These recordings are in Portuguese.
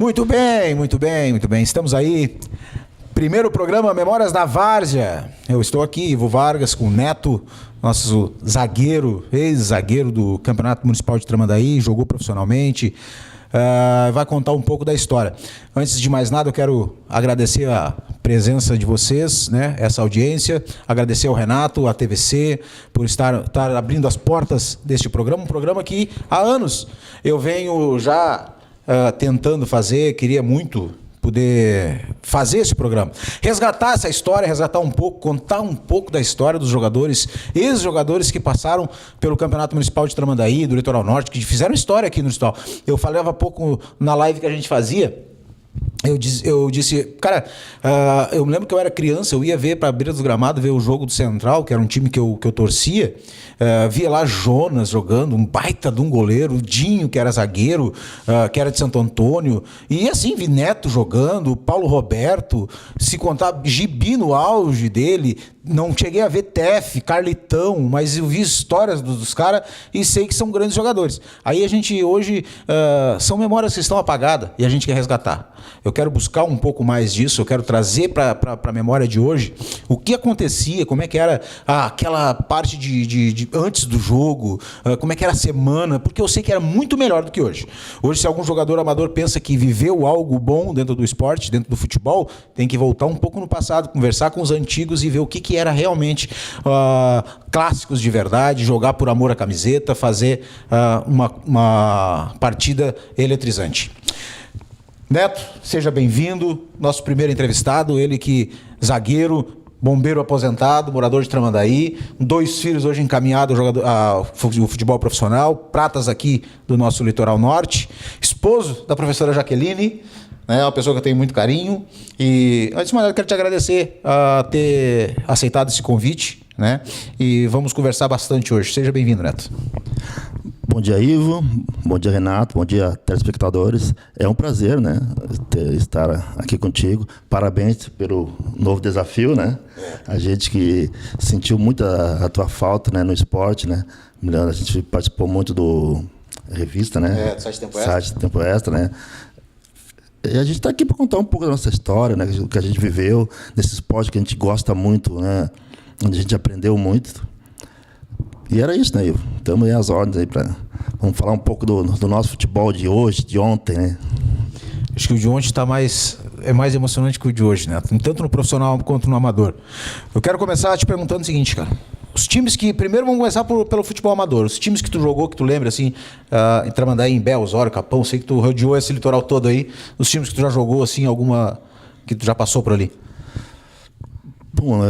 Muito bem, muito bem, muito bem. Estamos aí. Primeiro programa Memórias da Várzea. Eu estou aqui, Ivo Vargas, com o Neto, nosso zagueiro, ex-zagueiro do Campeonato Municipal de Tramandaí, jogou profissionalmente. Vai contar um pouco da história. Antes de mais nada, eu quero agradecer a presença de vocês, né, essa audiência, agradecer ao Renato, à TVC, por estar abrindo as portas deste programa, um programa que há anos eu venho já tentando fazer, queria muito poder fazer esse programa, resgatar essa história, resgatar um pouco, contar um pouco da história dos jogadores, ex-jogadores que passaram pelo Campeonato Municipal de Tramandaí, do Litoral Norte, que fizeram história aqui no Litoral. Eu falava há pouco na live que a gente fazia, eu disse, cara, eu me lembro que eu era criança, eu ia ver para a beira dos gramados, ver o jogo do Central, que era um time que eu torcia, via lá Jonas jogando, um baita de um goleiro, o Dinho, que era zagueiro, que era de Santo Antônio, e assim, vi Neto jogando, Paulo Roberto, se contar Gibi no auge dele, não cheguei a ver Tef, Carlitão, mas eu vi histórias dos caras e sei que são grandes jogadores. Aí a gente hoje, são memórias que estão apagadas e a gente quer resgatar. Eu quero buscar um pouco mais disso, eu quero trazer para a memória de hoje o que acontecia, como é que era aquela parte de antes do jogo, como é que era a semana, porque eu sei que era muito melhor do que hoje. Hoje, se algum jogador amador pensa que viveu algo bom dentro do esporte, dentro do futebol, tem que voltar um pouco no passado, conversar com os antigos e ver o que era realmente clássicos de verdade, jogar por amor à camiseta, fazer uma partida eletrizante. Neto, seja bem-vindo, nosso primeiro entrevistado, ele que zagueiro, bombeiro aposentado, morador de Tramandaí, 2 filhos hoje encaminhados ao futebol profissional, pratas aqui do nosso Litoral Norte, esposo da professora Jaqueline, né, uma pessoa que eu tenho muito carinho, e antes de mais nada eu quero te agradecer a ter aceitado esse convite, né, e vamos conversar bastante hoje. Seja bem-vindo, Neto. Bom dia, Ivo. Bom dia, Renato. Bom dia, telespectadores. É um prazer, né, estar aqui contigo. Parabéns pelo novo desafio, né? A gente que sentiu muito a tua falta, né, no esporte, né? A gente participou muito do revista, né? Do site Tempo Extra, né? E a gente está aqui para contar um pouco da nossa história, né? O que a gente viveu nesse esporte que a gente gosta muito, né? Onde a gente aprendeu muito. E era isso, né, Ivo? Estamos aí às ordens aí para... Vamos falar um pouco do nosso futebol de hoje, de ontem, né? Acho que o de ontem é mais emocionante que o de hoje, né? Tanto no profissional quanto no amador. Eu quero começar te perguntando o seguinte, cara. Os times que... Primeiro vamos começar pelo futebol amador. Os times que tu jogou, que tu lembra, assim, em Tramandaí, em Bé, Osório, Capão, sei que tu rodeou esse litoral todo aí. Os times que tu já jogou, assim, alguma... que tu já passou por ali? Bom,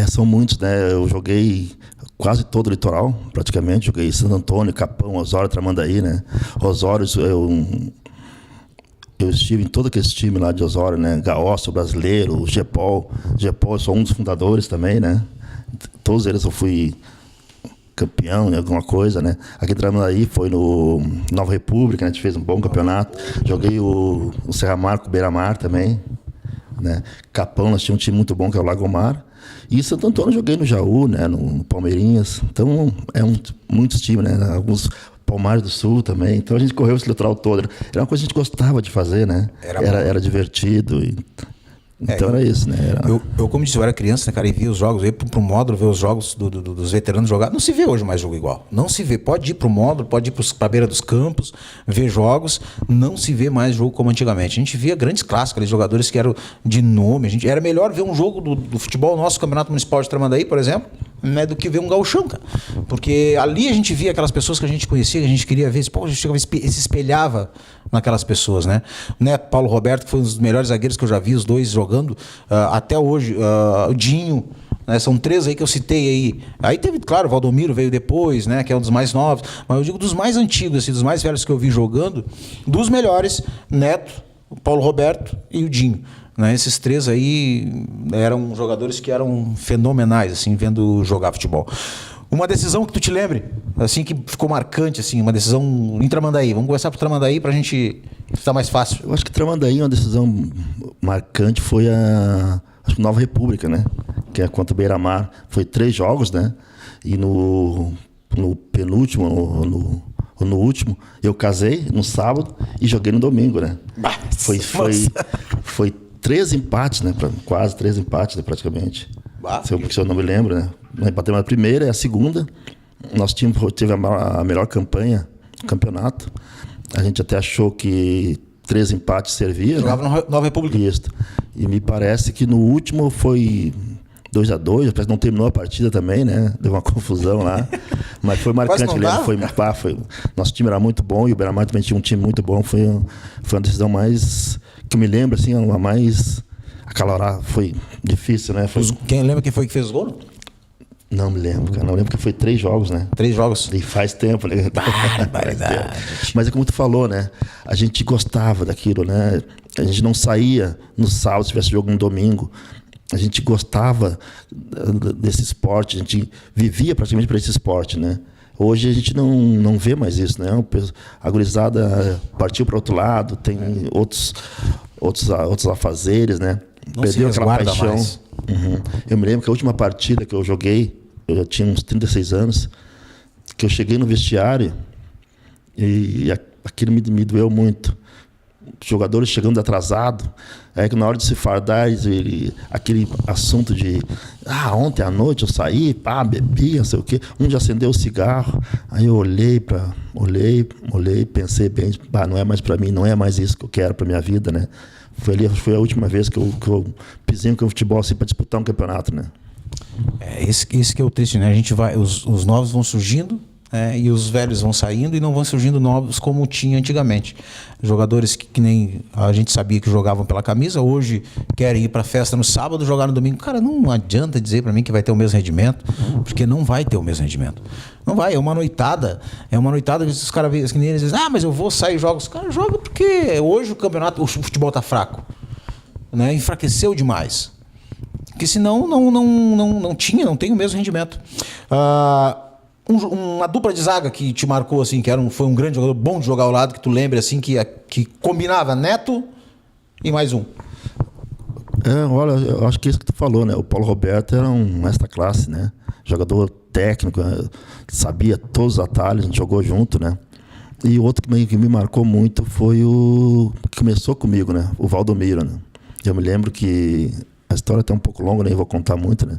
são muitos, né? Eu joguei quase todo o litoral, praticamente. Joguei Santo Antônio, Capão, Osório, Tramandaí, né? Osório, eu estive em todo aquele time lá de Osório, né? Gaócio, Brasileiro, o Gepol. Eu sou um dos fundadores também, né? Todos eles eu fui campeão em alguma coisa, né? Aqui em Tramandaí foi no Nova República, né? A gente fez um bom campeonato. Joguei o Serra Mar com o Beira Mar também, né? Capão, nós tínhamos um time muito bom que é o Lagomar. E Santo Antônio eu joguei no Jaú, né? No Palmeirinhas. Então, muitos times, né? Alguns Palmares do Sul também. Então a gente correu esse litoral todo. Era uma coisa que a gente gostava de fazer, né? Era divertido. Então era isso, né? Eu, como disse, eu era criança, né, cara, e via os jogos, eu ia pro módulo ver os jogos dos veteranos jogar. Não se vê hoje mais jogo igual. Não se vê. Pode ir pro módulo, pode ir pra beira dos campos, ver jogos. Não se vê mais jogo como antigamente. A gente via grandes clássicos, jogadores que eram de nome. Era melhor ver um jogo do futebol nosso, Campeonato Municipal de Tramandaí, por exemplo, né, do que ver um gauchão, cara. Porque ali a gente via aquelas pessoas que a gente conhecia, que a gente queria ver. Pô, a gente chegava, se espelhava naquelas pessoas, né? O Neto, Paulo Roberto, que foi um dos melhores zagueiros que eu já vi, os dois jogando até hoje. O Dinho, né? São 3 aí que eu citei aí. Aí teve, claro, o Valdomiro veio depois, né? Que é um dos mais novos. Mas eu digo dos mais antigos, assim, dos mais velhos que eu vi jogando, dos melhores, Neto, o Paulo Roberto e o Dinho. Né? Esses 3 aí eram jogadores que eram fenomenais, assim, vendo jogar futebol. Uma decisão que tu te lembre, assim, que ficou marcante, assim, uma decisão em Tramandaí. Vamos começar por Tramandaí pra gente ficar mais fácil. Eu acho que Tramandaí, uma decisão marcante foi acho que Nova República, né? Que é contra o Beira Mar. Foi 3 jogos, né? E no penúltimo, no último, eu casei no sábado e joguei no domingo, né? Foi 3 empates, né? Quase 3 empates, né, praticamente. Se eu não me lembro, né? Nós empatamos a primeira e a segunda. Nosso time teve a melhor campanha do campeonato. A gente até achou que 3 empates servia. Jogava né? no Nova República. Isso. E me parece que no último foi 2-2, parece que não terminou a partida também, né? Deu uma confusão lá. Mas foi marcante, nosso time era muito bom e o Beira-Mar também tinha um time muito bom. Foi uma decisão mais... que eu me lembro, assim, uma mais acalorada. Foi difícil, né? Quem lembra quem foi que fez o gol? Não me lembro, cara. Não lembro porque foi 3 jogos, né? 3 jogos. E faz tempo, né? Mas é como tu falou, né? A gente gostava daquilo, né? A gente não saía no sábado se tivesse jogo no domingo. A gente gostava desse esporte, a gente vivia praticamente para esse esporte, né? Hoje a gente não vê mais isso, né? A gurizada partiu para outro lado, tem outros afazeres, né? Não perdeu aquela paixão. Mais. Uhum. Eu me lembro que a última partida que eu joguei, eu já tinha uns 36 anos, que eu cheguei no vestiário e aquilo me doeu muito. Jogadores chegando atrasado, aí que na hora de se fardar, aquele assunto de ontem à noite eu saí, bebi, não sei o quê, um já acendeu o cigarro, aí eu olhei, pensei bem, não é mais para mim, não é mais isso que eu quero para minha vida, né? Foi a última vez que eu pisei no futebol assim para disputar um campeonato, né? Esse que é o triste, né? A gente vai, os novos vão surgindo, e os velhos vão saindo e não vão surgindo novos como tinha antigamente. Jogadores que nem a gente sabia que jogavam pela camisa, hoje querem ir para a festa no sábado, jogar no domingo. Cara, não adianta dizer para mim que vai ter o mesmo rendimento, porque não vai ter o mesmo rendimento. Não vai, é uma noitada que os caras veem, que nem eles dizem, mas eu vou sair jogos. Cara, joga porque hoje o futebol tá fraco, né? Enfraqueceu demais. Porque senão não tem o mesmo rendimento. Uma dupla de zaga que te marcou, assim, que foi um grande jogador, bom de jogar ao lado, que tu lembra, assim, que combinava Neto e mais um. Olha, eu acho que é isso que tu falou, né? O Paulo Roberto era um extra-classe, né? Jogador técnico, sabia todos os atalhos, a gente jogou junto, né? E o outro que me marcou muito foi o que começou comigo, né? O Valdomiro, né? Eu me lembro que a história é até um pouco longa, nem vou contar muito, né?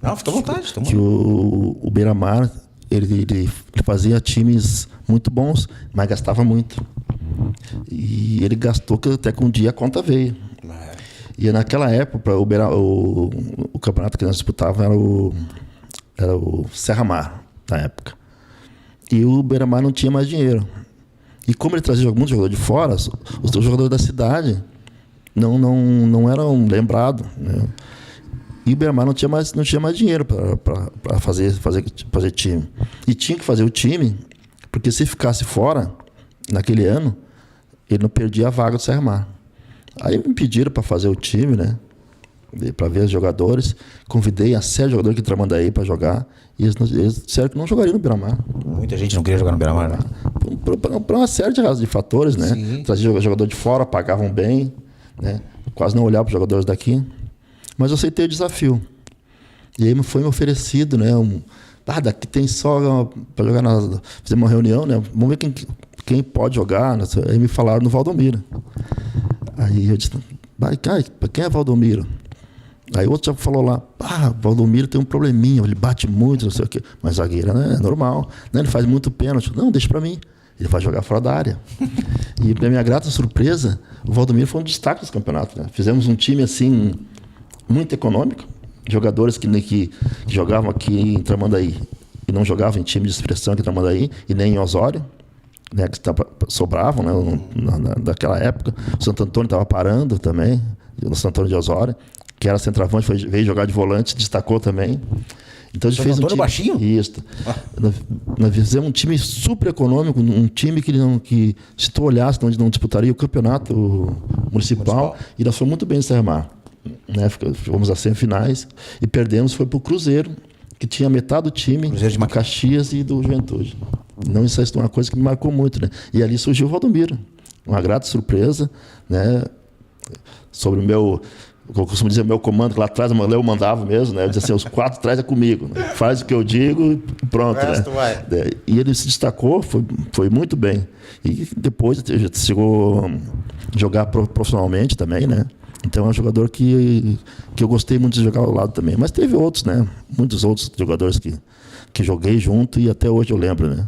Não, fica à vontade. Que o Beira-Mar, ele fazia times muito bons, mas gastava muito. E ele gastou que até que um dia a conta veio. E naquela época, o campeonato que nós disputávamos era o Serra-Mar, na época. E o Beira-Mar não tinha mais dinheiro. E como ele trazia muitos jogadores de fora, os jogadores da cidade não eram lembrados, né? E o Beira-Mar não tinha mais dinheiro para fazer time. E tinha que fazer o time, porque se ficasse fora, naquele ano, ele não perdia a vaga do Serra-Mar. Aí me pediram para fazer o time, né? Para ver os jogadores. Convidei a série de jogadores que Tramandaí para jogar. E eles disseram que não jogariam no Beira-Mar. Muita gente não queria jogar no Beira-Mar, né? Por uma série de fatores, né? Sim. Traziam jogador de fora, pagavam bem, né? Quase não olhavam para os jogadores daqui. Mas eu aceitei o desafio. E aí foi me oferecido, né? Daqui tem só para jogar fizemos uma reunião, né? Vamos ver quem pode jogar. Né? Aí me falaram no Valdomiro. Aí eu disse, quem é Valdomiro? Aí o outro já falou lá, Valdomiro tem um probleminha, ele bate muito, não sei o quê. Mas zagueiro, né? É normal. Né? Ele faz muito pênalti. Não, deixa para mim. Ele vai jogar fora da área. E para minha grata surpresa, o Valdomiro foi um destaque dos campeonatos. Né? Fizemos um time assim muito econômico, jogadores que jogavam aqui em Tramandaí e não jogavam em time de expressão aqui em Tramandaí e nem em Osório, né, que sobravam, né, naquela época. O Santo Antônio estava parando também, no Santo Antônio de Osório, que era centroavante, veio jogar de volante, destacou também. Então a gente fez um time baixinho? Isso. Nós fizemos um time super econômico, um time que se tu olhasse, não disputaria o campeonato municipal. E nós fomos muito bem em Serra-Mar. Né? Fomos às semifinais e perdemos, foi para o Cruzeiro, que tinha metade do time do Caxias e do Juventude. Não, isso é uma coisa que me marcou muito, né? E ali surgiu o Valdomiro, uma grata surpresa, né? Sobre o eu costumo dizer, meu comando, que lá atrás eu mandava mesmo, né? Eu dizia assim, os 4 atrás é comigo. Né? Faz o que eu digo e pronto, né? E ele se destacou, foi muito bem. E depois chegou a jogar profissionalmente também, né? Então é um jogador que eu gostei muito de jogar ao lado também. Mas teve outros, né? Muitos outros jogadores que joguei junto e até hoje eu lembro, né?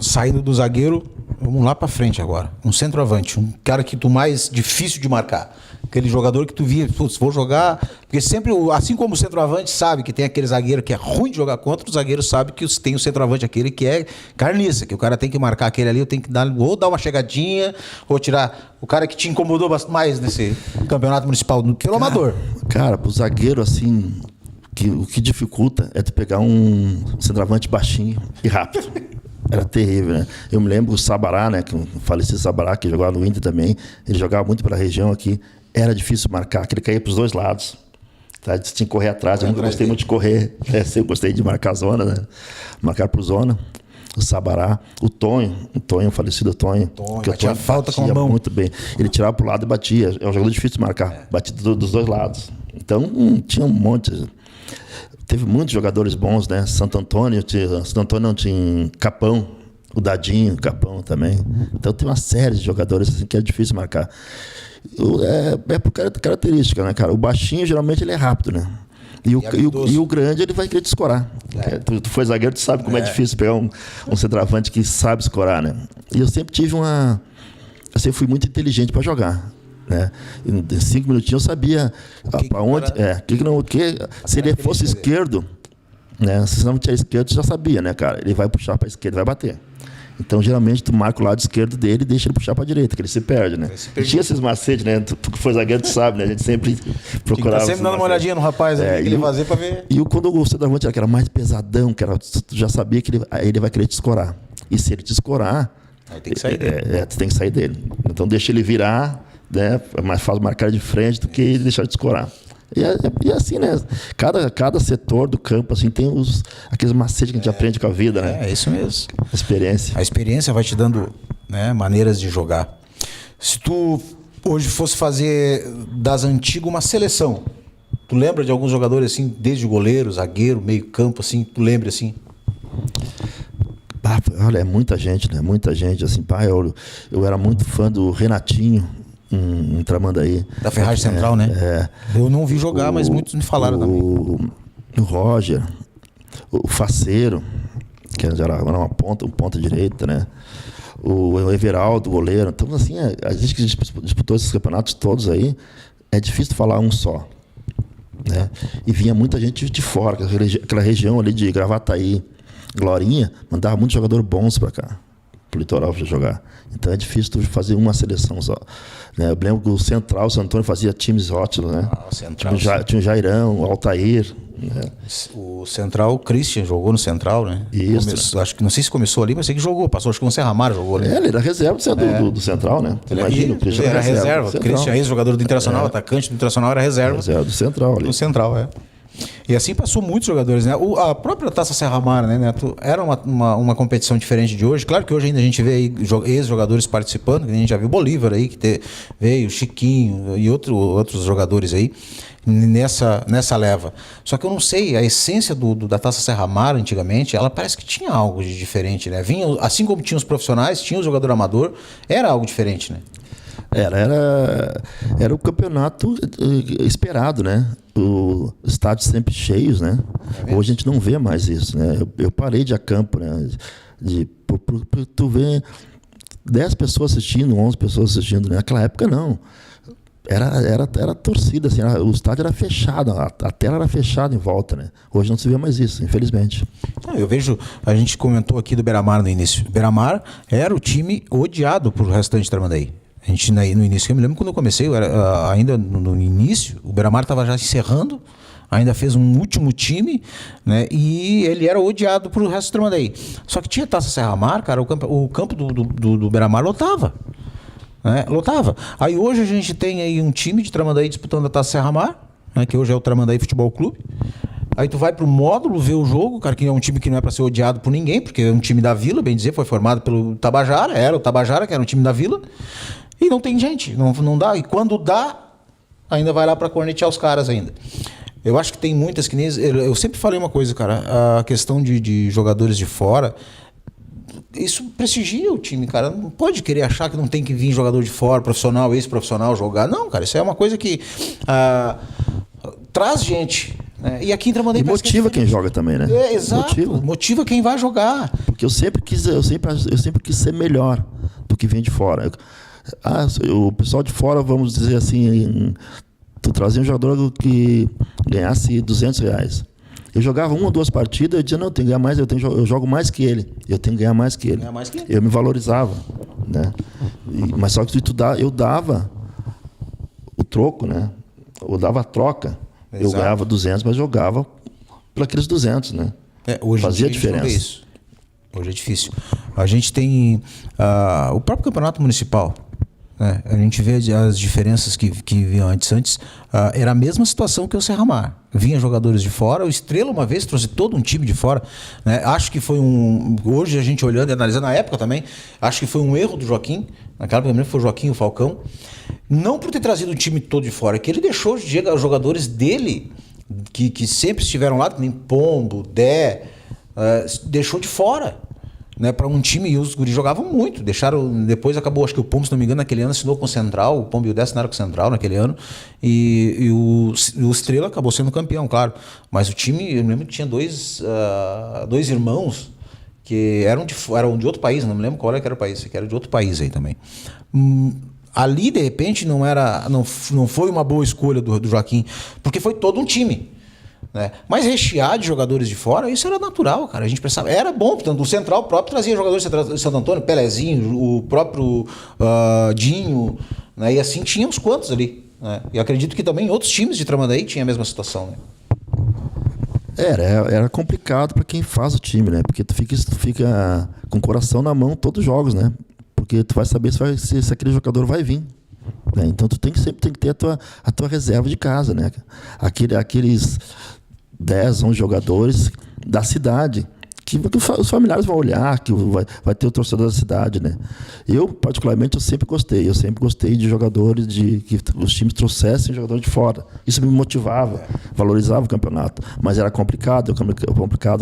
Saindo do zagueiro, vamos lá pra frente agora. Um centroavante, um cara que tu mais difícil de marcar. Aquele jogador que tu via, putz, vou jogar. Porque sempre, assim como o centroavante sabe que tem aquele zagueiro que é ruim de jogar contra, o zagueiro sabe que tem o centroavante aquele que é carniça, que o cara tem que marcar aquele ali, eu tenho que dar uma chegadinha, ou tirar o cara que te incomodou mais nesse campeonato municipal, pelo amador. Cara, pro zagueiro, assim, o que dificulta é tu pegar um centroavante baixinho e rápido. Era terrível, né? Eu me lembro o Sabará, né? Que o falecido Sabará, que jogava no Inter também, ele jogava muito pela região aqui. Era difícil marcar, que ele caía para os dois lados. Tá? Tinha que correr atrás. Eu nunca gostei muito de correr. Eu gostei de marcar zona, né? Marcar por zona. O Sabará, o falecido Tonho. Que batia falta com a mão. Muito bem. Ele tirava para o lado e batia. É um jogador difícil de marcar. Batia dos dois lados. Então, tinha um monte. Teve muitos jogadores bons, né? Santo Antônio não tinha Capão. O Dadinho, Capão também. Então, tem uma série de jogadores assim, que é difícil marcar. É por característica, né, cara? O baixinho, geralmente, ele é rápido, né? E o grande, ele vai querer te escorar. Tu foi zagueiro, tu sabe como é difícil pegar um centroavante que sabe escorar, né? E eu sempre tive eu sempre fui muito inteligente para jogar, né? Em 5 minutinhos eu sabia para onde... se ele fosse esquerdo, né? Se não tiver esquerdo, tu já sabia, né, cara? Ele vai puxar para a esquerda e vai bater. Então, geralmente, tu marca o lado esquerdo dele e deixa ele puxar para a direita, que ele se perde, né? E tinha esses macetes, né? Tu que foi zagueiro, tu sabe, né? A gente sempre procurava... sempre dando uma olhadinha no rapaz, que ele fazer para ver... E quando o centroavante era mais pesadão, tu já sabia que ele vai querer te escorar. E se ele te escorar... Aí tem que sair dele. Tu tem que sair dele. Então, deixa ele virar, né? É mais fácil marcar de frente do que deixar ele te escorar. E assim, né? Cada setor do campo assim, tem aqueles macetes que a gente aprende com a vida, né? É isso mesmo. A experiência vai te dando, né, maneiras de jogar. Se tu hoje fosse fazer das antigas uma seleção, tu lembra de alguns jogadores assim, desde goleiro, zagueiro, meio campo, assim, tu lembra assim? Olha, é muita gente, né? Muita gente, assim, eu era muito fã do Renatinho, em Tramandaí. Da Ferragem Central, né? Eu não vi jogar, mas muitos me falaram também. O Roger, o Faceiro, que era uma ponta direita, né? O Everaldo, goleiro. Então, assim, a gente que disputou esses campeonatos todos aí, é difícil falar um só, né? E vinha muita gente de fora, aquela região ali de Gravataí, Glorinha, mandava muitos jogadores bons para cá, pro litoral para jogar. Então é difícil tu fazer uma seleção só, né? Eu lembro que o Central, o Santo Antônio fazia times ótimos, né? Tinha o Jairão, o Altair, né? O Central, o Christian jogou no Central, né? Isso. Acho que não sei se começou ali, mas sei que jogou. Passou, acho que o Serramar jogou ali. Ele era reserva do Central, né? Imagina, o Christian era reserva. O Christian, ex-jogador do Internacional, atacante do Internacional, era reserva. Reserva do Central ali. Do Central, E assim passou muitos jogadores, né? A própria Taça Serramar, né, Neto? Era uma competição diferente de hoje. Claro que hoje ainda a gente vê aí ex-jogadores participando, que a gente já viu o Bolívar aí, que veio, o Chiquinho e outros jogadores aí nessa leva. Só que eu não sei, a essência da Taça Serramar antigamente, ela parece que tinha algo de diferente, né? Vinha, assim como tinha os profissionais, tinha o jogador amador, era algo diferente, né? Era o campeonato esperado, né? Os estádios sempre cheios, né? Hoje a gente não vê mais isso, né? Eu parei de ir a campo, né? Tu vê 10 pessoas assistindo, 11 pessoas assistindo, né? Naquela época não. Era torcida, assim, o estádio era fechado, a tela era fechada em volta, né? Hoje não se vê mais isso, infelizmente. Eu vejo, a gente comentou aqui do Beira-Mar no início. O Beira-Mar era o time odiado por restante de Tramandaí. A gente, no início, eu me lembro quando eu comecei, ainda no início, o Beira-Mar estava já encerrando, ainda fez um último time, né? E ele era odiado pro resto do Tramandaí. Só que tinha Taça Serramar, cara, o campo do Beira-Mar lotava. Né? Lotava. Aí hoje a gente tem aí um time de Tramandaí disputando a Taça Serramar, né? Que hoje é o Tramandaí Futebol Clube. Aí tu vai pro módulo ver o jogo, cara, que é um time que não é para ser odiado por ninguém, porque é um time da Vila, bem dizer, foi formado pelo Tabajara, era o Tabajara, que era um time da Vila. E não tem gente, não dá. E quando dá, ainda vai lá para cornetear os caras ainda. Eu acho que tem muitas que nem... Eu sempre falei uma coisa, cara, a questão de jogadores de fora, isso prestigia o time, cara. Não pode querer achar que não tem que vir jogador de fora, profissional, ex-profissional jogar. Não, cara, isso é uma coisa que traz gente, né? E aqui em Tramandaí... E motiva quem joga também, né? Exato, motiva quem vai jogar. Porque eu sempre quis ser melhor do que vem de fora. O pessoal de fora, vamos dizer assim... Tu trazia um jogador que ganhasse R$200. Eu jogava 1 ou 2 partidas, eu dizia, não, eu tenho que ganhar mais, eu jogo mais que ele. Eu tenho que ganhar mais que ele. Eu me valorizava, né? Mas só que eu dava o troco, né? Eu dava a troca. Exato. Eu ganhava 200, mas jogava por aqueles 200, né? Hoje fazia diferença. Hoje é difícil. A gente tem o próprio campeonato municipal. A gente vê as diferenças que vinham antes. Era a mesma situação que o Serramar. Vinha jogadores de fora. O Estrela, uma vez, trouxe todo um time de fora. Né? Acho que foi hoje, a gente olhando e analisando, na época também, acho que foi um erro do Joaquim. Naquela época, foi o Joaquim e o Falcão. Não por ter trazido o time todo de fora, que ele deixou os jogadores dele, que sempre estiveram lá, nem Pombo, Dé, deixou de fora. Né, para um time, e os guris jogavam muito, depois acabou, acho que o Pombo, se não me engano, naquele ano assinou com o Central, o Pombo e o Dé assinaram com o Central naquele ano, e o Estrela acabou sendo campeão, claro, mas o time, eu me lembro que tinha dois irmãos que eram de outro país, não me lembro qual era o país, que era de outro país aí também. Ali, de repente, não foi uma boa escolha do Joaquim, porque foi todo um time. Né? Mas rechear de jogadores de fora, isso era natural, cara. A gente pensava, era bom, portanto, o Central próprio trazia jogadores de Santo Antônio, Pelezinho, o próprio Dinho, né? E assim tinha uns quantos ali. Né? E acredito que também outros times de Tramandaí tinham a mesma situação. Né? Era complicado para quem faz o time, né? Porque tu fica com o coração na mão todos os jogos, né? Porque tu vai saber se aquele jogador vai vir. Né? Então tu sempre tem que ter a tua reserva de casa, né? Aqueles 10, 11 jogadores da cidade que os familiares vão olhar, que vai ter o torcedor da cidade, né? Eu, particularmente, eu sempre gostei de jogadores, que os times trouxessem jogadores de fora. Isso me motivava, valorizava o campeonato. Mas era complicado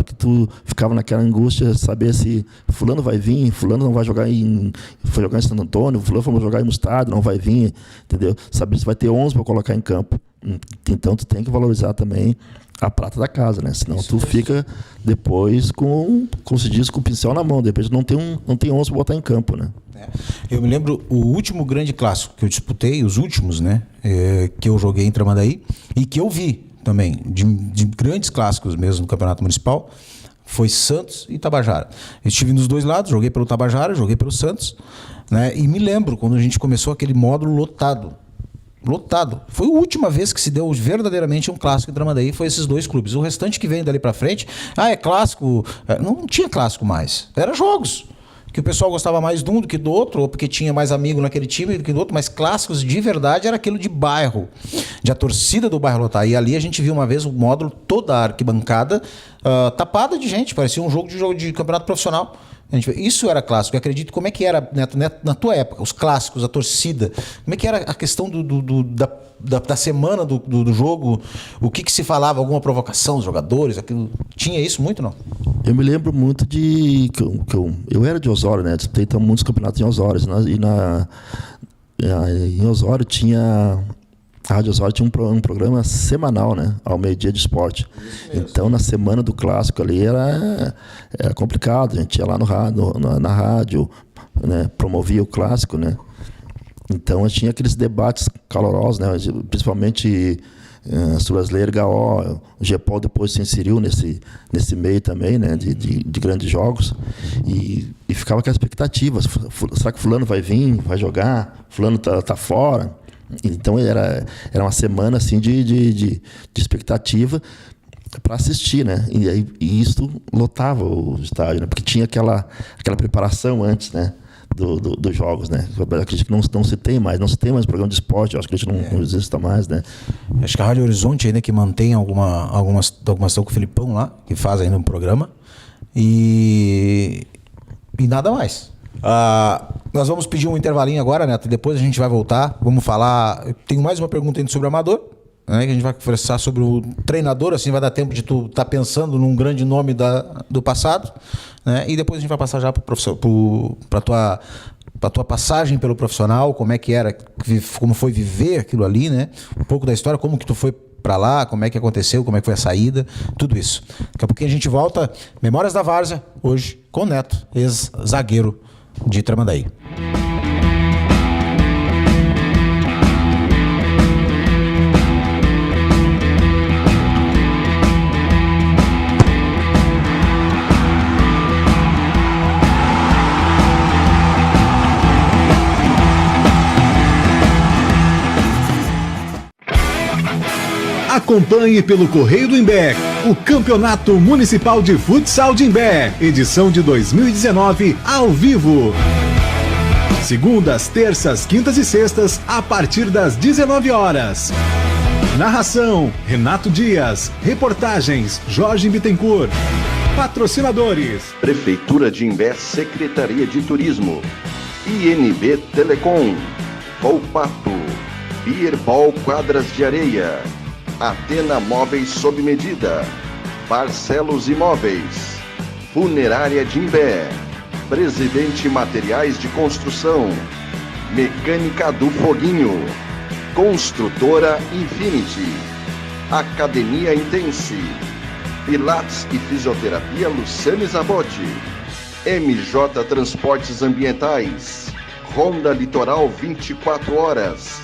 que tu ficava naquela angústia de saber se fulano vai vir, fulano não vai jogar foi jogar em Santo Antônio, fulano vai jogar em Mostarda, não vai vir, entendeu? Saber se vai ter 11 para colocar em campo. Então tu tem que valorizar também a prata da casa, né? Senão tu fica depois como se diz, com o pincel na mão. De repente não tem 11 para botar em campo, né? Eu me lembro o último grande clássico que eu disputei, os últimos, né? Que eu joguei em Tramandaí e que eu vi também, de grandes clássicos mesmo no Campeonato Municipal, foi Santos e Tabajara. Eu estive nos dois lados, joguei pelo Tabajara, joguei pelo Santos, né? E me lembro quando a gente começou aquele módulo lotado. Foi a última vez que se deu verdadeiramente um clássico em Tramandaí, foi esses dois clubes. O restante que veio dali pra frente, é clássico. Não tinha clássico mais. Era jogos. Que o pessoal gostava mais de um do que do outro, ou porque tinha mais amigo naquele time do que do outro, mas clássicos de verdade era aquilo de bairro, de a torcida do bairro lotar. E ali a gente viu uma vez o módulo, toda a arquibancada tapada de gente, parecia um jogo de campeonato profissional. Isso era clássico. Eu acredito. Como é que era, Neto, na tua época, os clássicos, a torcida? Como é que era a questão da semana do jogo? O que se falava? Alguma provocação dos jogadores? Aquilo, tinha isso muito, não? Eu me lembro muito de... Eu era de Osório, né? Disputei muitos campeonatos em Osório. Em Osório tinha... A Rádio Osório tinha um programa semanal, né? Ao meio-dia de esporte. Então, na semana do clássico ali, era complicado. A gente ia lá na rádio, né? Promovia o clássico, né? Então, tinha aqueles debates calorosos, né? Principalmente Sul-Brasileiro, Gaó, o GEPOL depois se inseriu nesse meio também, né? De grandes jogos. E ficava aquela expectativa. Será que fulano vai vir, vai jogar? Fulano tá fora? Então era uma semana assim de expectativa para assistir, né? E isso lotava o estádio, né? Porque tinha aquela preparação antes, né? Dos jogos, né? Eu acredito que não se tem mais programa de esporte, eu acho que a gente não existe mais, né? Acho que a Rádio Horizonte ainda que mantém alguma situação com o Felipão lá, que faz ainda um programa, e nada mais. Nós vamos pedir um intervalinho agora, Neto, e depois a gente vai voltar. Vamos falar. Eu tenho mais uma pergunta ainda sobre o Amador, né, que a gente vai conversar sobre o treinador, assim vai dar tempo de tu estar pensando num grande nome do passado, né? E depois a gente vai passar já para tua passagem pelo profissional, como é que era, como foi viver aquilo ali, né? Um pouco da história, como que tu foi para lá, como é que aconteceu, como é que foi a saída, tudo isso. Daqui a pouquinho a gente volta. Memórias da Várzea, hoje com o Neto, ex-zagueiro de Tramandaí. Acompanhe pelo Correio do Imbé o Campeonato Municipal de Futsal de Imbé, edição de 2019, ao vivo. Segundas, terças, quintas e sextas, a partir das 19 horas. Narração, Renato Dias. Reportagens, Jorge Bittencourt. Patrocinadores: Prefeitura de Imbé, Secretaria de Turismo, INB Telecom, Volpato, Beerball Quadras de Areia, Atena Móveis sob medida, Barcelos Imóveis, Funerária de Imbé, Presidente Materiais de Construção, Mecânica do Foguinho, Construtora Infinity, Academia Intense, Pilates e Fisioterapia Luciane Zabotti, MJ Transportes Ambientais, Honda Litoral 24 horas,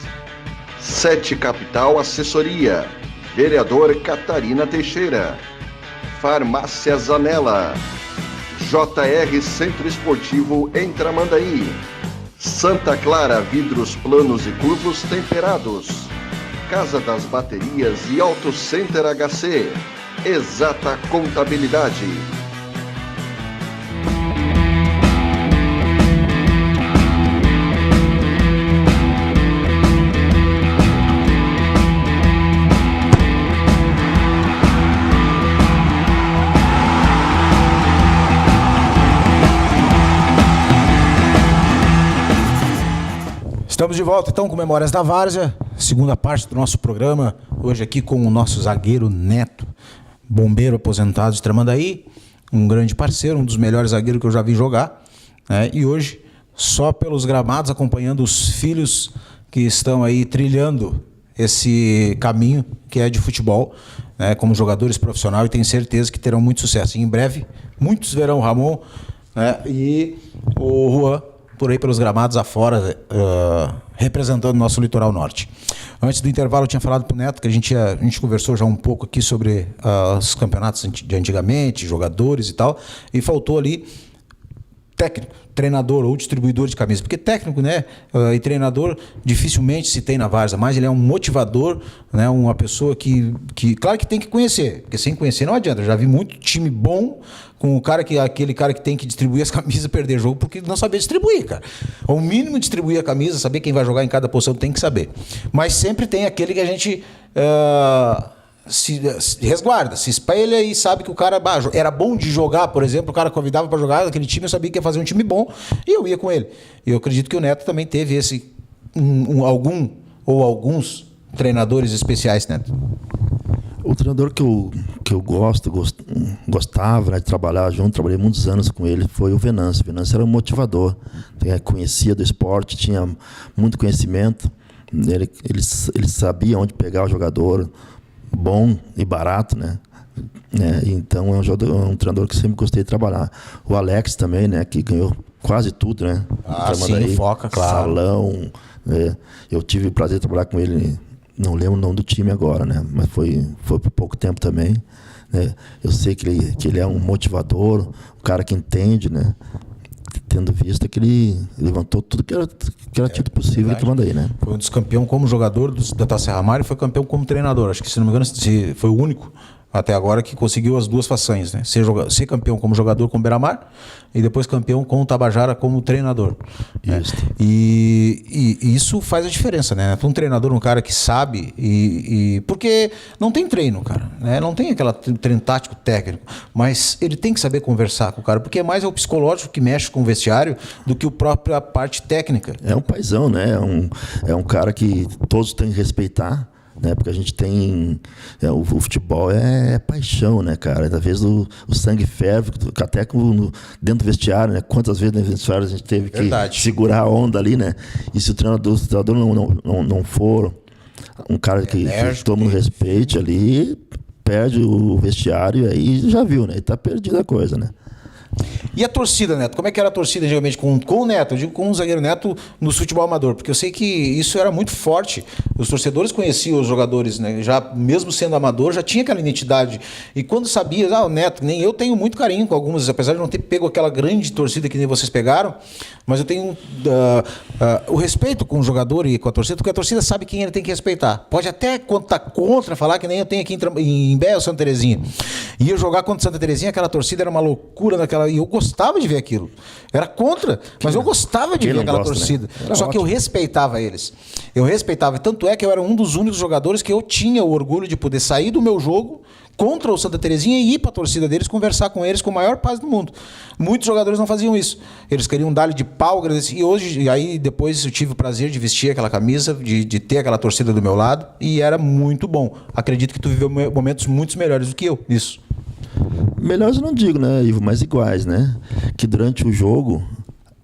7 Capital Assessoria, Vereador Catarina Teixeira, Farmácia Zanella, JR Centro Esportivo em Tramandaí, Santa Clara Vidros Planos e Curvos Temperados, Casa das Baterias e Auto Center HC, Exata Contabilidade. Estamos de volta então com Memórias da Várzea, segunda parte do nosso programa, hoje aqui com o nosso zagueiro Neto, bombeiro aposentado de Tramandaí, um grande parceiro, um dos melhores zagueiros que eu já vi jogar, né? E hoje só pelos gramados, acompanhando os filhos que estão aí trilhando esse caminho que é de futebol, né, como jogadores profissionais, e tenho certeza que terão muito sucesso. E em breve, muitos verão o Ramon, né, e o Juan por aí pelos gramados afora, representando o nosso litoral norte. Antes do intervalo eu tinha falado para o Neto que a gente conversou já um pouco aqui sobre os campeonatos de antigamente, jogadores e tal, e faltou ali técnico, treinador ou distribuidor de camisa, porque técnico, né, e treinador dificilmente se tem na várzea, mas ele é um motivador, né, uma pessoa que claro que tem que conhecer, porque sem conhecer não adianta. Eu já vi muito time bom com aquele cara que tem que distribuir as camisas perder jogo porque não saber distribuir, cara. O mínimo distribuir a camisa, saber quem vai jogar em cada posição, tem que saber. Mas sempre tem aquele que a gente se resguarda, se espelha e sabe que o cara era bom de jogar, por exemplo, o cara convidava para jogar aquele time, eu sabia que ia fazer um time bom e eu ia com ele. E eu acredito que o Neto também teve algum ou alguns treinadores especiais, Neto. O treinador que eu gostava, né, de trabalhar junto, trabalhei muitos anos com ele, foi o Venâncio. O Venâncio era um motivador, conhecia do esporte, tinha muito conhecimento, ele sabia onde pegar o jogador bom e barato, né? Então é um treinador que sempre gostei de trabalhar. O Alex também, né, que ganhou quase tudo, né? Sim, Foca, claro. Salão, eu tive o prazer de trabalhar com ele. Não lembro o nome do time agora, né? Mas foi por pouco tempo também, né? Eu sei que ele é um motivador, um cara que entende, né? Tendo visto que ele levantou tudo que era tido possível em Tramandaí, né? Foi um dos campeões como jogador da Taça Serra Mar e foi campeão como treinador. Acho que, se não me engano, foi o único até agora que conseguiu as duas façanhas, né? Ser campeão como jogador com o Beira-Mar e depois campeão com o Tabajara como treinador. Né? E isso faz a diferença, né? Um treinador, um cara que sabe porque não tem treino, cara, né? Não tem aquele treino tático técnico, mas ele tem que saber conversar com o cara, porque é mais o psicológico que mexe com o vestiário do que a própria parte técnica. É um paizão, né? É um cara que todos têm que respeitar. Né? Porque a gente tem... o futebol é paixão, né, cara? Às vezes o sangue ferve, até dentro do vestiário, né? Quantas vezes dentro do vestiário a gente teve que segurar a onda ali, né? E se o treinador não for um cara que todo mundo respeite ali, perde o vestiário e aí já viu, né? E tá perdida a coisa, né? E a torcida, Neto? Como é que era a torcida antigamente com o Neto? Eu digo com o zagueiro Neto no futebol amador, porque eu sei que isso era muito forte. Os torcedores conheciam os jogadores, né? Já mesmo sendo amador, já tinha aquela identidade. E quando sabia, o Neto, nem eu tenho muito carinho com algumas, apesar de não ter pego aquela grande torcida que nem vocês pegaram, mas eu tenho o respeito com o jogador e com a torcida, porque a torcida sabe quem ele tem que respeitar. Pode até, quando tá contra, falar que nem eu tenho aqui em Imbé ou Santa Terezinha. E eu jogar contra Santa Terezinha, aquela torcida era uma loucura naquela. E eu gostava de ver aquilo. Era contra, mas eu gostava de ver aquela torcida. Né? Só que eu respeitava eles. Eu respeitava. Tanto é que eu era um dos únicos jogadores que eu tinha o orgulho de poder sair do meu jogo contra o Santa Terezinha e ir para a torcida deles, conversar com eles com a maior paz do mundo. Muitos jogadores não faziam isso. Eles queriam dar-lhe de pau, e hoje, e aí depois eu tive o prazer de vestir aquela camisa, de ter aquela torcida do meu lado, e era muito bom. Acredito que tu viveu momentos muito melhores do que eu nisso. Melhores eu não digo, né, Ivo, mas iguais, né? Que durante o jogo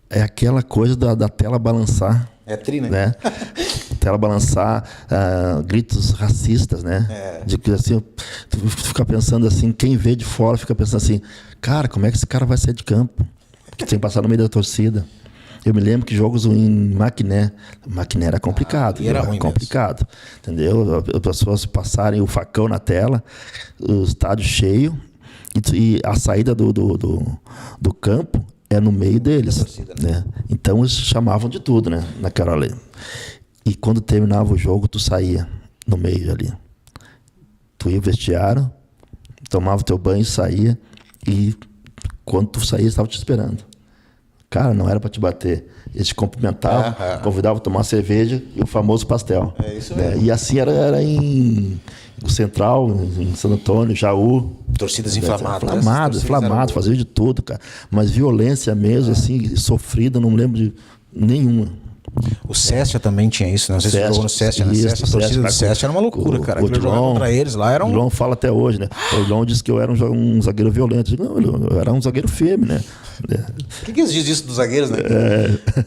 é aquela coisa da tela balançar. É tri, né? Tela balançar, gritos racistas, né? De que assim, tu fica pensando assim, quem vê de fora fica pensando assim, cara, como é que esse cara vai sair de campo? Porque tem que passar no meio da torcida. Eu me lembro que jogos em Maquiné era complicado. Era ruim complicado, mesmo. Entendeu? As pessoas passarem o facão na tela, o estádio cheio, e a saída do campo é no meio deles. Torcida, né? Então eles chamavam de tudo, né? Naquela lei. E quando terminava o jogo, tu saía no meio ali. Tu ia ao vestiário, tomava o teu banho, saía, e quando tu saía, eles estavam te esperando. Cara, não era para te bater. Eles te cumprimentavam, convidavam a tomar cerveja e o famoso pastel. É isso mesmo. Né? E assim era em Central, em Santo Antônio, Jaú. Torcidas inflamadas. Inflamadas, fazia de tudo, cara. Mas violência mesmo, assim, sofrida, não lembro de nenhuma. O Sestia também tinha isso, né? Não sei se você jogou no Sestia, né? A torcida do Sestia era uma loucura, cara. Aquilo jogar contra eles lá era um... O Ilon fala até hoje, né? O Ilon disse que eu era um zagueiro violento. Eu digo, não, eu era um zagueiro firme, né? O que eles dizem disso dos zagueiros, né?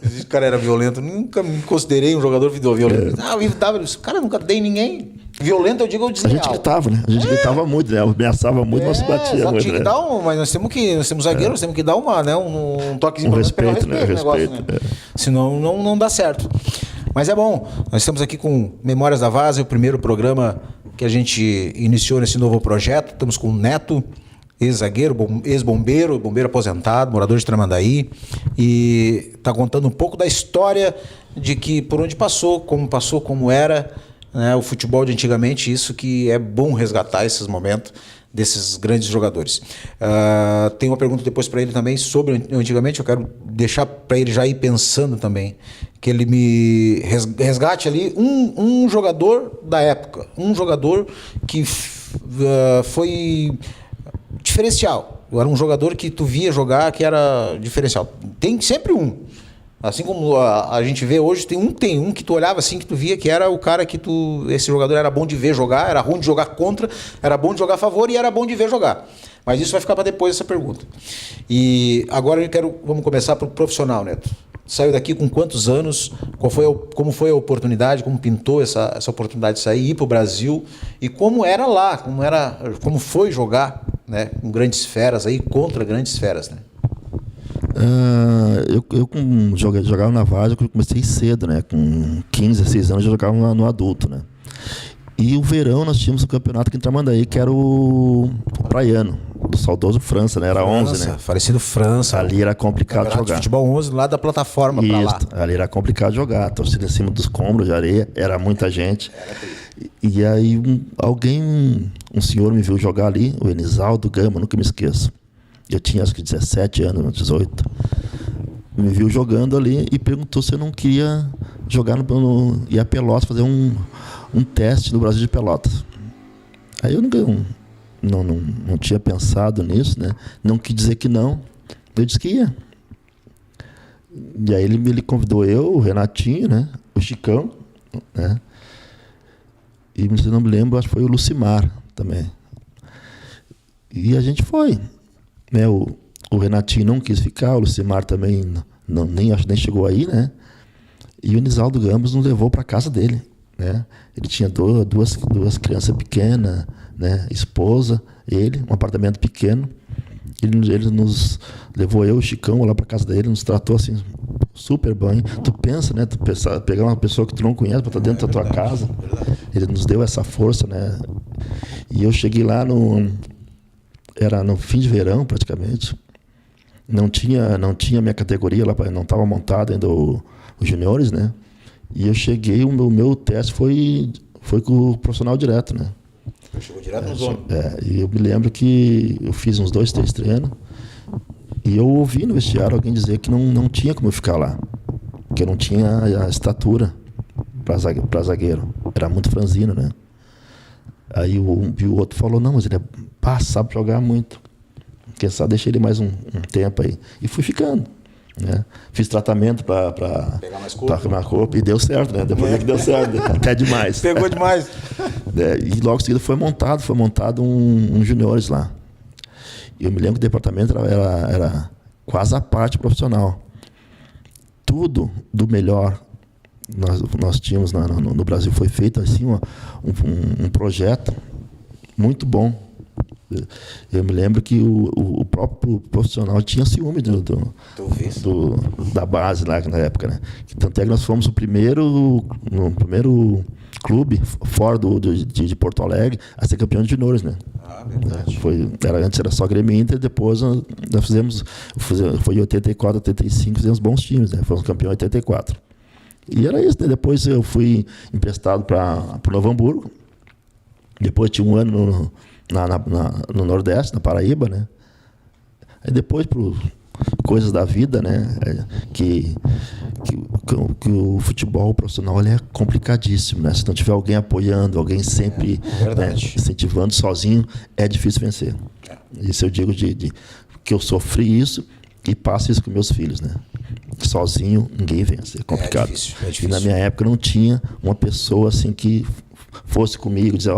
Diz que o cara era violento. Nunca me considerei um jogador violento. O Ivo Dávila, cara, nunca dei ninguém. Violento, eu digo, eu desleal. A gente gritava, né? A gente gritava muito, né? Ameaçava muito, mas se batia muito, né? Mas nós temos zagueiros, nós temos que dar um toquezinho pra respeito, né? Negócio, né? Senão não dá certo. Mas é bom, nós estamos aqui com Memórias da Várzea, o primeiro programa que a gente iniciou nesse novo projeto. Estamos com o Neto, ex-zagueiro, ex-bombeiro, bombeiro aposentado, morador de Tramandaí, e está contando um pouco da história de que por onde passou, como era, né, o futebol de antigamente. Isso que é bom resgatar esses momentos desses grandes jogadores. Tem uma pergunta depois para ele também sobre antigamente. Eu quero deixar para ele já ir pensando também, que ele me resgate ali um jogador da época, um jogador que foi diferencial. Era um jogador que tu via jogar que era diferencial. Tem sempre um. Assim como a gente vê hoje, tem um que tu olhava assim, que tu via que era o cara que esse jogador era bom de ver jogar, era ruim de jogar contra, era bom de jogar a favor e era bom de ver jogar. Mas isso vai ficar para depois, essa pergunta. E agora vamos começar pro profissional, Neto. Saiu daqui com quantos anos? Como foi a oportunidade? Como pintou essa oportunidade de sair, ir para o Brasil? E como era lá? Como foi jogar, né, com grandes feras aí, contra grandes feras, né? Eu jogava na Várzea, eu comecei cedo, né? Com 15, 16 anos eu jogava no adulto, né? E o verão nós tínhamos um campeonato aqui em Tramandaí, que era o Praiano, do saudoso França, né? Era 11, né? Falecido França. Ali era complicado jogar. Futebol 11 lá da plataforma para lá. Ali era complicado jogar. A torcida em cima dos cômoros de areia, era muita gente. E aí um senhor me viu jogar ali, o Enisaldo Gama, nunca me esqueço. Eu tinha acho que 17 anos, 18. Me viu jogando ali e perguntou se eu não queria jogar ir a Pelotas, fazer um teste no Brasil de Pelotas. Aí eu não tinha pensado nisso, né? Não quis dizer que não. Eu disse que ia. E aí ele convidou eu, o Renatinho, né? O Chicão, né? E se não me lembro, acho que foi o Lucimar também. E a gente foi. Né? O Renatinho não quis ficar, o Lucimar também nem chegou aí, né? E o Enisaldo Gambas nos levou para casa dele, né? Ele tinha duas crianças pequenas, né? Esposa, ele, um apartamento pequeno. Ele nos levou eu, o Chicão, lá para casa dele, nos tratou assim super bem. Tu pensa, né? Pegar uma pessoa que tu não conhece para estar dentro da tua casa. Ele nos deu essa força, né? E eu cheguei lá era no fim de verão, praticamente. Não tinha minha categoria lá, não estava montado ainda os juniores, né? E eu cheguei, o meu teste foi com o profissional direto, né? Chegou direto nos homens. E eu me lembro que eu fiz uns 2, 3 treinos e eu ouvi no vestiário alguém dizer que não tinha como eu ficar lá, que eu não tinha a estatura para zagueiro, era muito franzino, né? Aí o outro falou, não, mas ele sabe jogar muito, quem sabe deixa ele mais um tempo aí, e fui ficando, né? Fiz tratamento para pegar mais corpo e deu certo, né? Depois que deu certo, até demais. Pegou demais. E logo em seguida foi montado um juniores lá. E eu me lembro que o departamento era quase a parte profissional. Tudo do melhor nós tínhamos no Brasil. Foi feito assim um projeto muito bom. Eu me lembro que o próprio profissional tinha ciúme da base lá na época, né? Tanto é que nós fomos no primeiro clube fora de Porto Alegre a ser campeão de juniores, né? Verdade. Antes era só Grêmio Inter, depois nós fizemos, foi em 84, 85, fizemos bons times, né? Fomos campeão em 84. E era isso, né? Depois eu fui emprestado para o Novo Hamburgo. Depois tinha um ano no Nordeste, na Paraíba, né? Aí depois, por coisas da vida, né? Que o futebol profissional ele é complicadíssimo, né? Se não tiver alguém apoiando, alguém sempre né, incentivando sozinho, é difícil vencer. Isso eu digo que eu sofri isso e passo isso com meus filhos, né? Sozinho ninguém vence, é complicado. É difícil. E na minha época não tinha uma pessoa assim que fosse comigo, dizer,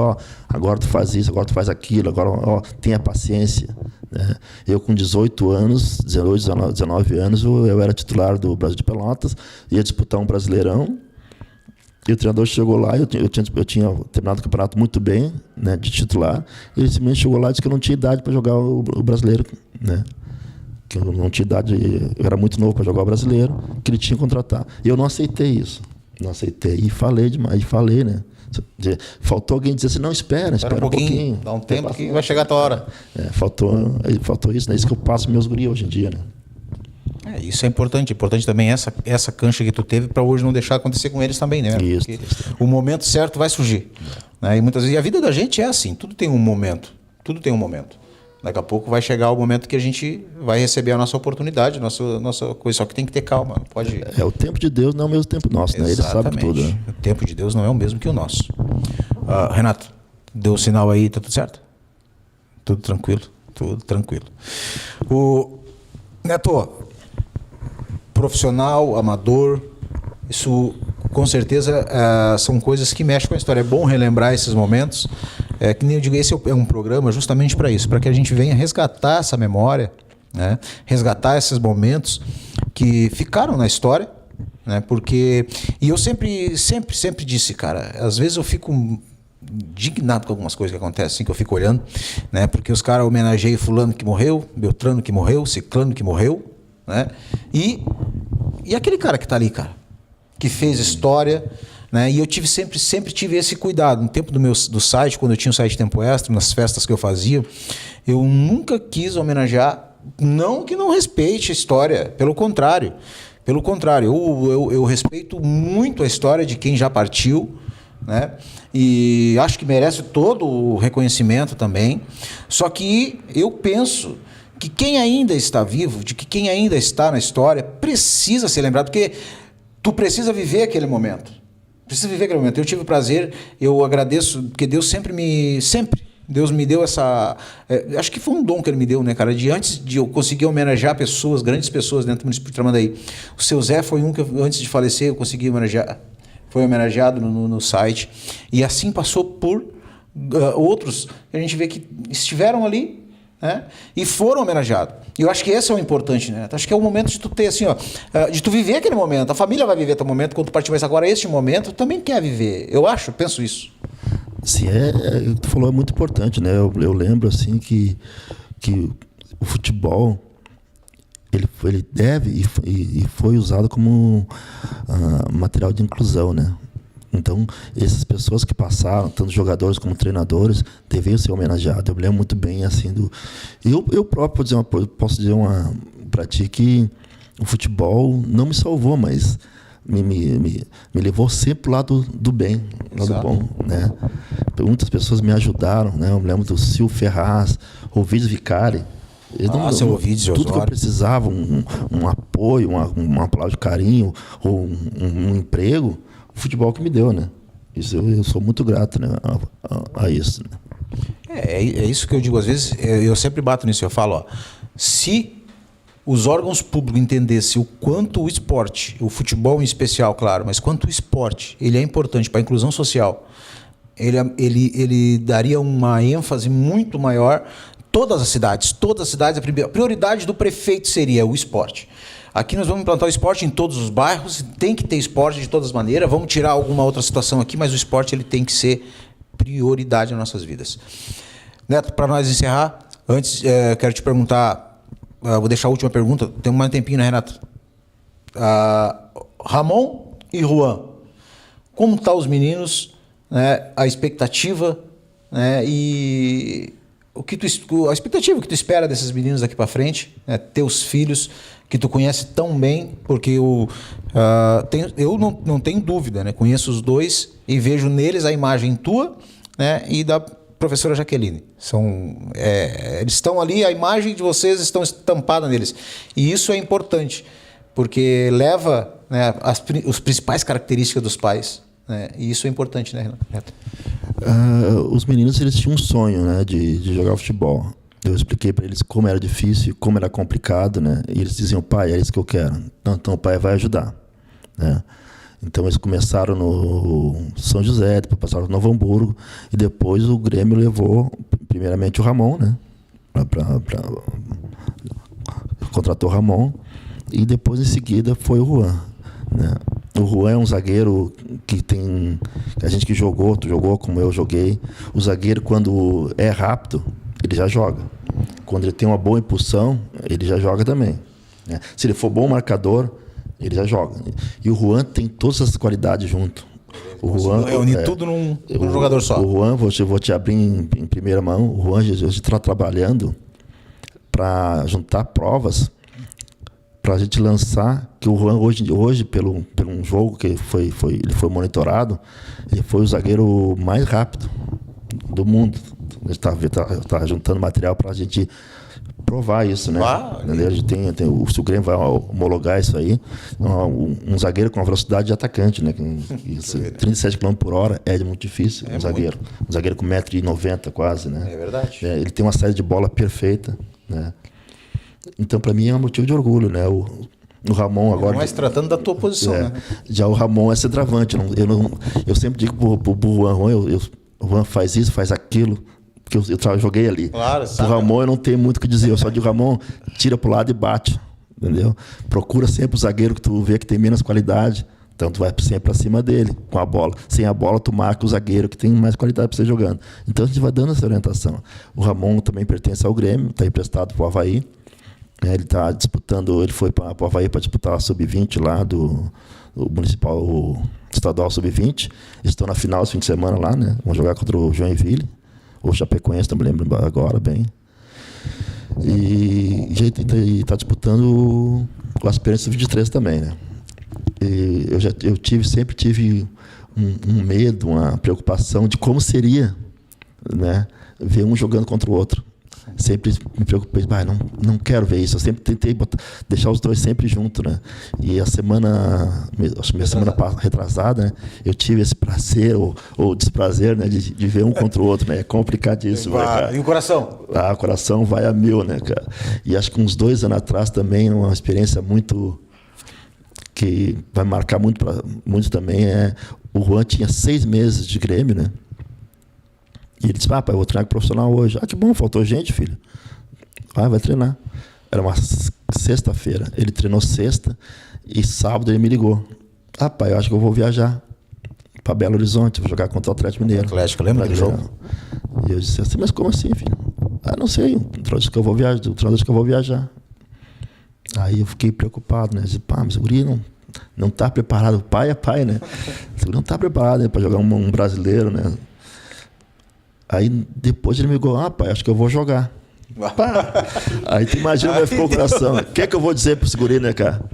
agora tu faz isso, agora tu faz aquilo, agora tenha paciência. Né? Eu com 18 anos, 19 anos, eu era titular do Brasil de Pelotas, ia disputar um Brasileirão, e o treinador chegou lá, eu tinha terminado o campeonato muito bem, né, de titular, e ele simplesmente chegou lá e disse que eu não tinha idade para jogar o Brasileiro, né? Que eu não tinha idade, eu era muito novo para jogar o Brasileiro, que ele tinha que contratar. E eu não aceitei isso. Não aceitei e falei demais, né? Faltou alguém dizer assim, não, espera um pouquinho. Dá um tempo que vai chegar a tua hora. Faltou isso, né? Isso que eu passo meus guris hoje em dia, né? Isso é importante. Importante também essa cancha que tu teve para hoje não deixar acontecer com eles também, né? Isso. O momento certo vai surgir. Né? E muitas vezes a vida da gente é assim, tudo tem um momento. Daqui a pouco vai chegar o momento que a gente vai receber a nossa oportunidade, nossa coisa. Só que tem que ter calma. Não pode... O tempo de Deus não é o mesmo tempo nosso, né? Ele sabe tudo. Né? O tempo de Deus não é o mesmo que o nosso. Renato, deu o sinal aí, tá tudo certo? Tudo tranquilo? Tudo tranquilo. O Neto, profissional, amador, isso com certeza são coisas que mexem com a história. É bom relembrar esses momentos. Que nem eu digo, esse é um programa justamente para isso, para que a gente venha resgatar essa memória, né? Resgatar esses momentos que ficaram na história, né? Porque, e eu sempre disse, cara, às vezes eu fico indignado com algumas coisas que acontecem, assim, que eu fico olhando, né? Porque os caras homenageiam fulano que morreu, Beltrano que morreu, Ciclano que morreu, né? E aquele cara que está ali, cara, que fez história, né? E eu sempre tive esse cuidado. No tempo do site, quando eu tinha o site Tempo Extra, nas festas que eu fazia, eu nunca quis homenagear, não que não respeite a história, pelo contrário, eu respeito muito a história de quem já partiu, né? E acho que merece todo o reconhecimento também. Só que eu penso que quem ainda está vivo, de que quem ainda está na história, precisa ser lembrado, porque tu precisa viver aquele momento. Precisa viver aquele momento. Eu tive o prazer, eu agradeço, porque Deus Deus me deu essa... acho que foi um dom que Ele me deu, né, cara? Antes de eu conseguir homenagear pessoas, grandes pessoas dentro do município de Tramandaí. O seu Zé foi um que, antes de falecer, eu consegui homenagear. Foi homenageado no site. E assim passou por outros. A gente vê que estiveram ali, né, e foram homenageados. E eu acho que esse é o importante, né? Acho que é o momento de tu ter, assim, ó, de tu viver aquele momento. A família vai viver teu momento, quando tu partir mais agora, este momento, tu também quer viver. Eu penso isso. Sim, tu falou, é muito importante, né? Eu lembro, assim, que o futebol, ele deve e foi usado como material de inclusão, né? Então, essas pessoas que passaram, tanto jogadores como treinadores, deveriam ser homenageados. Eu me lembro muito bem, assim, eu próprio posso dizer para ti que o futebol não me salvou, mas me levou sempre pro lado do bem, lado bom, né? Muitas pessoas me ajudaram, né? Eu me lembro do Sil Ferraz, Ovidio Vicari. Tudo que eu precisava, um apoio, uma palavra de carinho, ou um emprego, o futebol que me deu, né? Isso eu sou muito grato, né, a isso. Né? É isso que eu digo. Às vezes, eu sempre bato nisso. Eu falo, ó, se os órgãos públicos entendessem o quanto o esporte, o futebol em especial, claro, mas quanto o esporte ele é importante para a inclusão social, ele daria uma ênfase muito maior. Todas as cidades, a prioridade do prefeito seria o esporte. Aqui nós vamos implantar o esporte em todos os bairros, tem que ter esporte de todas as maneiras, vamos tirar alguma outra situação aqui, mas o esporte ele tem que ser prioridade nas nossas vidas. Neto, para nós encerrar, antes quero te perguntar, vou deixar a última pergunta, tem mais um tempinho, né, Renato? Ramon e Juan, como estão os meninos, né, a expectativa, né, e a expectativa que tu espera desses meninos daqui para frente, né, teus filhos, que tu conhece tão bem, porque eu não tenho dúvida, né? Conheço os dois e vejo neles a imagem tua, né, e da professora Jaqueline. Eles estão ali, a imagem de vocês estão estampada neles. E isso é importante, porque leva, né, as principais características dos pais, né? E isso é importante, né, Renato? Os meninos, eles tinham um sonho, né, de jogar futebol. Eu expliquei para eles como era difícil, como era complicado, né? E eles diziam, pai, é isso que eu quero. Então o pai vai ajudar, né? Então eles começaram no São José, depois passaram no Novo Hamburgo, e depois o Grêmio levou, primeiramente, o Ramon, né? Contratou o Ramon, e depois, em seguida, foi o Juan, né? O Juan é um zagueiro que tem... A gente que jogou, tu jogou como eu joguei. O zagueiro, quando é rápido, ele já joga. Quando ele tem uma boa impulsão, ele já joga também, né? Se ele for bom marcador, ele já joga. E o Juan tem todas essas qualidades junto. O Juan reúne tudo num jogador só. O Juan, vou te abrir em primeira mão. O Juan, a gente está trabalhando para juntar provas para a gente lançar, que o Juan hoje pelo um jogo que ele foi monitorado, ele foi o zagueiro mais rápido do mundo. A gente está juntando material para a gente provar isso, né? A gente se o Grêmio vai homologar isso aí, um zagueiro com uma velocidade de atacante, né? 37 km por hora é muito difícil, um zagueiro com 1,90 m quase, né? É verdade. Ele tem uma saída de bola perfeita, né? Então, para mim, é um motivo de orgulho, né? O Ramon agora... Mas tratando da tua posição, né? Já o Ramon é centroavante. Eu sempre digo pro Juan, o Juan faz isso, faz aquilo, porque eu joguei ali. Claro, sabe. O Ramon eu não tenho muito o que dizer, eu só digo, Ramon, tira pro lado e bate, entendeu? Procura sempre o zagueiro que tu vê que tem menos qualidade, então tu vai sempre pra cima dele, com a bola. Sem a bola, tu marca o zagueiro que tem mais qualidade pra você jogando. Então a gente vai dando essa orientação. O Ramon também pertence ao Grêmio, está emprestado pro Avaí. Ele está disputando, ele foi para o Avaí para disputar a Sub-20 lá do Municipal, o Estadual Sub-20. Estão na final esse fim de semana lá, né? Vão jogar contra o Joinville, ou Chapecoense, não me lembro agora bem. E está disputando o Aspirantes Sub-23 também, né? E sempre tive um medo, uma preocupação de como seria, né, ver um jogando contra o outro. Sempre me preocupei, não quero ver isso. Eu sempre tentei deixar os dois sempre juntos, né? E a semana, acho que minha semana retrasada, né, eu tive esse prazer ou desprazer, né, de ver um contra o outro, né? É complicadíssimo, né, cara? E o coração? O coração vai a mil, né, cara? E acho que uns 2 anos atrás também, uma experiência muito que vai marcar muito também o Juan tinha 6 meses de Grêmio, né? E ele disse, pai, eu vou treinar com profissional hoje. Que bom, faltou gente, filho. Vai treinar. Era uma sexta-feira. Ele treinou sexta e sábado ele me ligou. Pai, eu acho que eu vou viajar para Belo Horizonte, vou jogar contra o Atlético Mineiro. Atlético, lembra do jogo? E eu disse assim, mas como assim, filho? Não sei, o treinador disse que eu vou viajar. Aí eu fiquei preocupado, né? Eu disse, mas o guri não tá preparado. O pai é pai, né? O guri não tá preparado, né, para jogar um brasileiro, né? Aí depois ele me ligou, pai, acho que eu vou jogar. Aí tu imagina como ficou o coração. O que é que eu vou dizer pro guri, né, cara?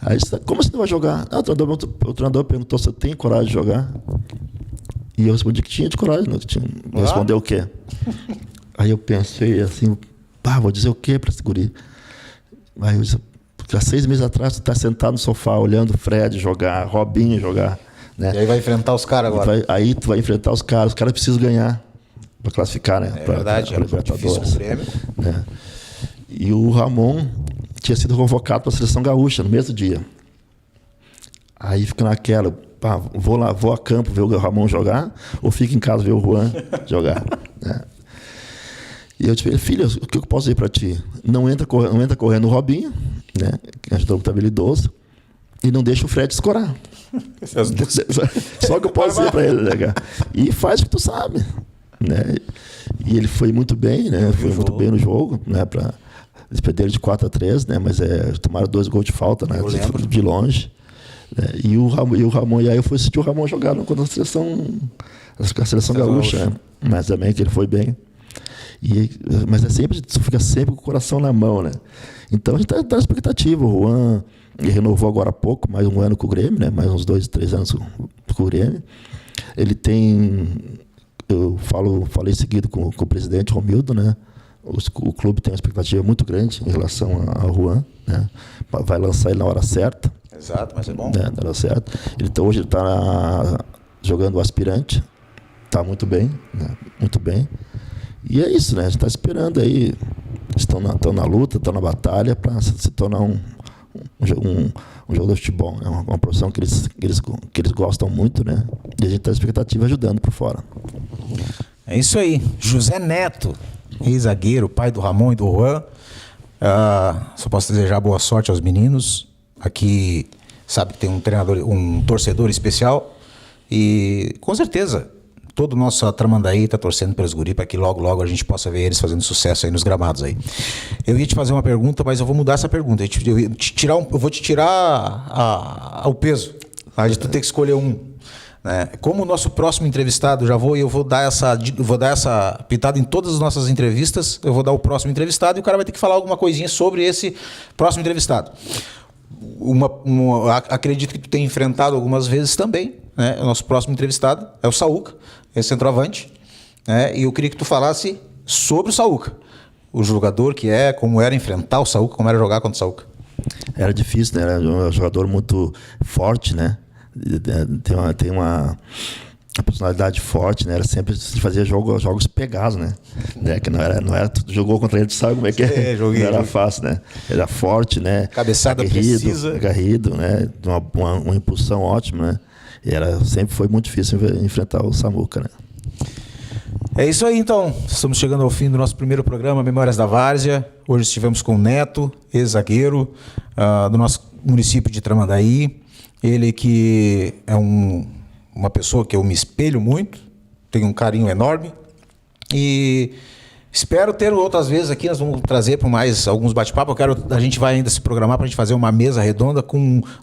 Aí disse, como você não vai jogar? O treinador perguntou se eu tenho coragem de jogar. E eu respondi que tinha de coragem. Né? Respondeu o quê? Aí eu pensei assim, vou dizer o quê para esse guri? Aí eu disse, porque há 6 meses atrás tu tá sentado no sofá olhando o Fred jogar, Robinho jogar. Né? E aí vai enfrentar os caras agora. Aí tu vai enfrentar os caras precisam ganhar para classificar, né? É verdade, era difícil pro Grêmio. Né? E o Ramon tinha sido convocado para a Seleção Gaúcha no mesmo dia. Aí fica naquela, vou a campo ver o Ramon jogar ou fico em casa ver o Juan jogar. Né? E eu disse, filho, o que eu posso dizer para ti? Não entra correndo o Robinho, né? Que ajudou muito habilidoso, e não deixa o Fred escorar. Só que eu posso dizer para ele, né, cara? E faz o que tu sabe. Né? E ele foi muito bem, né? Foi muito bem no jogo, né? Eles perderam de 4-3, né? Mas tomaram 2 gols de falta, né? De longe. Né? E o Ramon, e aí eu fui assistir o Ramon jogar contra a seleção gaúcha, né? Mas também que ele foi bem. Mas tu fica sempre com o coração na mão, né? Então a gente tá na expectativa. O Juan renovou agora há pouco, mais 1 ano com o Grêmio, né? Mais uns 2, 3 anos com o Grêmio. Ele tem... Eu falei seguido com o presidente Romildo, né? O clube tem uma expectativa muito grande em relação ao Juan, né? Vai lançar ele na hora certa. Exato, mas é bom. Na hora certa. Hoje ele está jogando o aspirante, está muito bem, né? Muito bem. E é isso, né? A gente está esperando aí, estão na luta, estão na batalha para se tornar um jogador de futebol. É uma profissão que eles gostam muito, né? E a gente está na expectativa ajudando por fora. É isso aí. José Neto, ex-zagueiro, pai do Ramon e do Juan. Só posso desejar boa sorte aos meninos. Aqui sabe que tem um torcedor especial. E com certeza, todo o nosso Tramandaí está torcendo pelos guri para que logo a gente possa ver eles fazendo sucesso aí nos gramados aí. Eu ia te fazer uma pergunta, mas eu vou mudar essa pergunta. Eu vou te tirar o peso, tá? De tu ter que escolher um. Né? Como o nosso próximo entrevistado, eu vou dar essa pitada em todas as nossas entrevistas. Eu vou dar o próximo entrevistado e o cara vai ter que falar alguma coisinha sobre esse próximo entrevistado. Acredito que tu tem enfrentado algumas vezes também, né? O nosso próximo entrevistado é o Saúca, é centroavante, né? E eu queria que tu falasse sobre o Saúca, o jogador que como era enfrentar o Saúca, como era jogar contra o Saúca. Era difícil, né? Era um jogador muito forte, né? Tem uma personalidade forte, né? Era sempre fazer jogos pegados, né? Que não era tu jogou contra ele, tu sabe como é que é? Não era fácil, né? Era forte, né? Cabeçada precisa, aguerrido, né? Uma impulsão ótima, né? Sempre foi muito difícil enfrentar o Samuca, né? É isso aí, então. Estamos chegando ao fim do nosso primeiro programa, Memórias da Várzea. Hoje estivemos com o Neto, ex-zagueiro do nosso município de Tramandaí. Ele que é uma pessoa que eu me espelho muito, tenho um carinho enorme e espero ter outras vezes aqui. Nós vamos trazer para mais alguns bate-papos. A gente vai ainda se programar para a gente fazer uma mesa redonda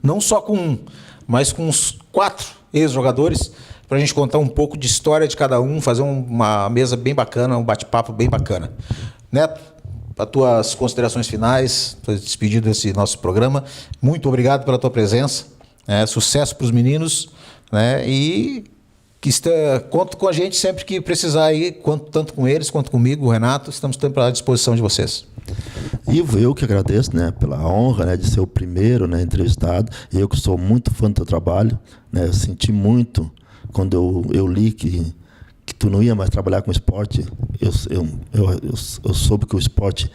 não só com um, mas com uns 4 ex-jogadores, para a gente contar um pouco de história de cada um, fazer uma mesa bem bacana, um bate-papo bem bacana. Neto, as tuas considerações finais, tua despedida desse nosso programa. Muito obrigado pela tua presença. Sucesso para os meninos. né? E conto com a gente sempre que precisar aí, tanto com eles quanto comigo, o Renato, estamos sempre à disposição de vocês. Ivo, eu que agradeço, né, pela honra, né, de ser o primeiro, né, entrevistado. Eu que sou muito fã do teu trabalho, né, eu senti muito quando eu li que tu não ia mais trabalhar com esporte. Eu soube que o esporte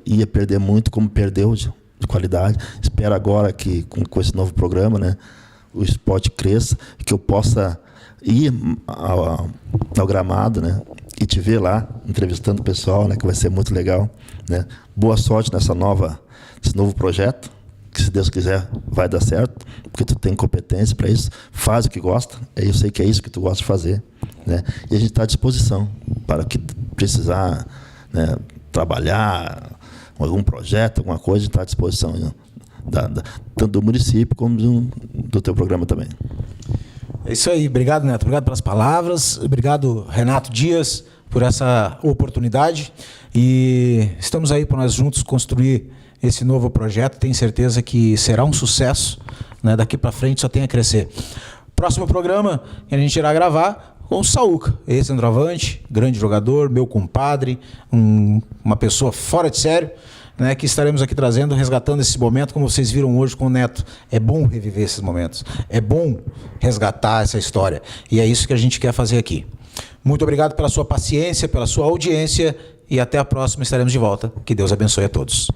ia perder muito, como perdeu de qualidade. Espero agora que com esse novo programa, né, o esporte cresça, que eu possa ir ao gramado, né, e te ver lá entrevistando o pessoal, né, que vai ser muito legal, né. Boa sorte nesse novo projeto, que se Deus quiser vai dar certo, porque tu tem competência para isso, faz o que gosta, eu sei que é isso que tu gosta de fazer, né, e a gente está à disposição para o que precisar, né, trabalhar algum projeto, alguma coisa, a gente está à disposição, né, tanto do município como do teu programa também. É isso aí, obrigado, Neto, obrigado pelas palavras, obrigado, Renato Dias, por essa oportunidade, e estamos aí para nós juntos construir esse novo projeto. Tenho certeza que será um sucesso, né? Daqui para frente só tem a crescer. Próximo programa que a gente irá gravar com o Saúca, ex-centroavante, grande jogador, meu compadre, uma pessoa fora de sério, né, que estaremos aqui trazendo, resgatando esse momento, como vocês viram hoje com o Neto. É bom reviver esses momentos, é bom resgatar essa história, e é isso que a gente quer fazer aqui. Muito obrigado pela sua paciência, pela sua audiência, e até a próxima, estaremos de volta. Que Deus abençoe a todos.